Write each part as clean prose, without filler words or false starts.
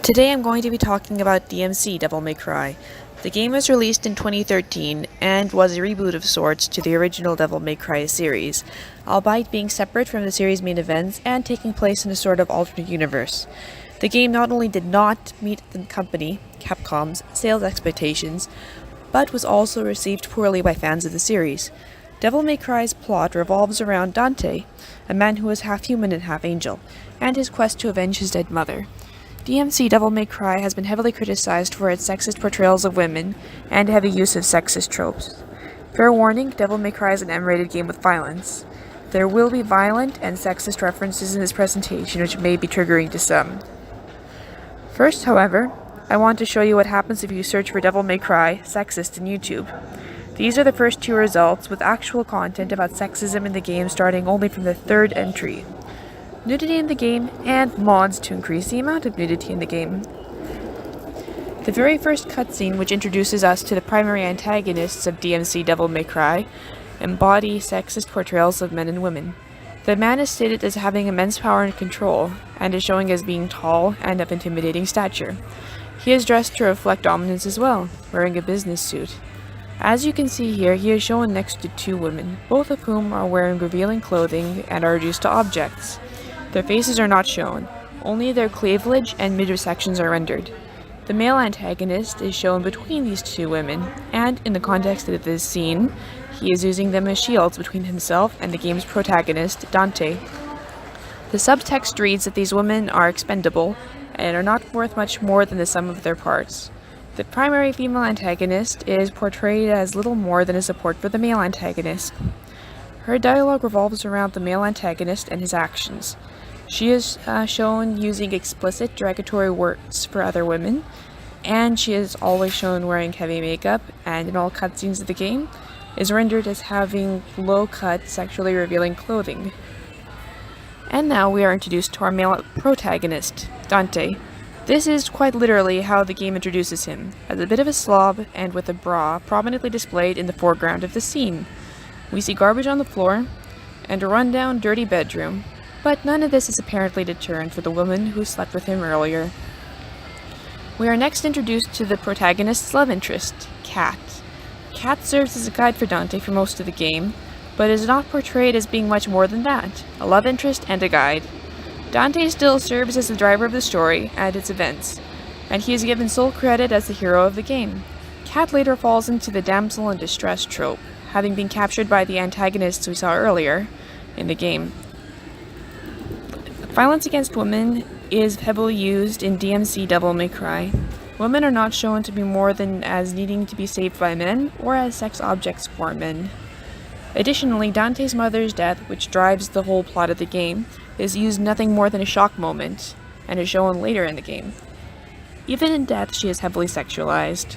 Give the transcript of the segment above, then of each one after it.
Today I'm going to be talking about DMC Devil May Cry. The game was released in 2013 and was a reboot of sorts to the original Devil May Cry series, albeit being separate from the series' main events and taking place in a sort of alternate universe. The game not only did not meet the company, Capcom's, sales expectations, but was also received poorly by fans of the series. Devil May Cry's plot revolves around Dante, a man who is half human and half angel, and his quest to avenge his dead mother. DMC Devil May Cry has been heavily criticized for its sexist portrayals of women and heavy use of sexist tropes. Fair warning, Devil May Cry is an M-rated game with violence. There will be violent and sexist references in this presentation which may be triggering to some. First, however, I want to show you what happens if you search for Devil May Cry sexist in YouTube. These are the first two results with actual content about sexism in the game starting only from the third entry. Nudity in the game, and mods to increase the amount of nudity in the game. The very first cutscene, which introduces us to the primary antagonists of DMC Devil May Cry, embody sexist portrayals of men and women. The man is stated as having immense power and control, and is showing as being tall and of intimidating stature. He is dressed to reflect dominance as well, wearing a business suit. As you can see here, he is shown next to two women, both of whom are wearing revealing clothing and are reduced to objects. Their faces are not shown, only their cleavage and midriff sections are rendered. The male antagonist is shown between these two women, and in the context of this scene, he is using them as shields between himself and the game's protagonist, Dante. The subtext reads that these women are expendable, and are not worth much more than the sum of their parts. The primary female antagonist is portrayed as little more than a support for the male antagonist. Her dialogue revolves around the male antagonist and his actions. She is shown using explicit derogatory words for other women, and she is always shown wearing heavy makeup, and in all cutscenes of the game, is rendered as having low-cut, sexually revealing clothing. And now we are introduced to our male protagonist, Dante. This is quite literally how the game introduces him, as a bit of a slob and with a bra prominently displayed in the foreground of the scene. We see garbage on the floor, and a rundown, dirty bedroom, but none of this is apparently deterrent for the woman who slept with him earlier. We are next introduced to the protagonist's love interest, Cat. Cat serves as a guide for Dante for most of the game, but is not portrayed as being much more than that, a love interest and a guide. Dante still serves as the driver of the story and its events, and he is given sole credit as the hero of the game. Cat later falls into the damsel in distress trope, having been captured by the antagonists we saw earlier in the game. Violence against women is heavily used in DMC Devil May Cry. Women are not shown to be more than as needing to be saved by men or as sex objects for men. Additionally, Dante's mother's death, which drives the whole plot of the game, is used nothing more than a shock moment, and is shown later in the game. Even in death, she is heavily sexualized.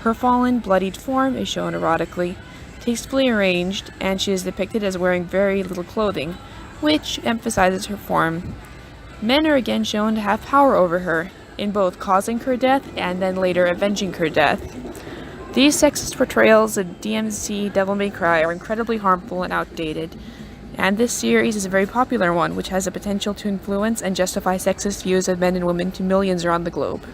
Her fallen, bloodied form is shown erotically, tastefully arranged, and she is depicted as wearing very little clothing, which emphasizes her form. Men are again shown to have power over her, in both causing her death and then later avenging her death. These sexist portrayals of DMC Devil May Cry are incredibly harmful and outdated, and this series is a very popular one which has the potential to influence and justify sexist views of men and women to millions around the globe.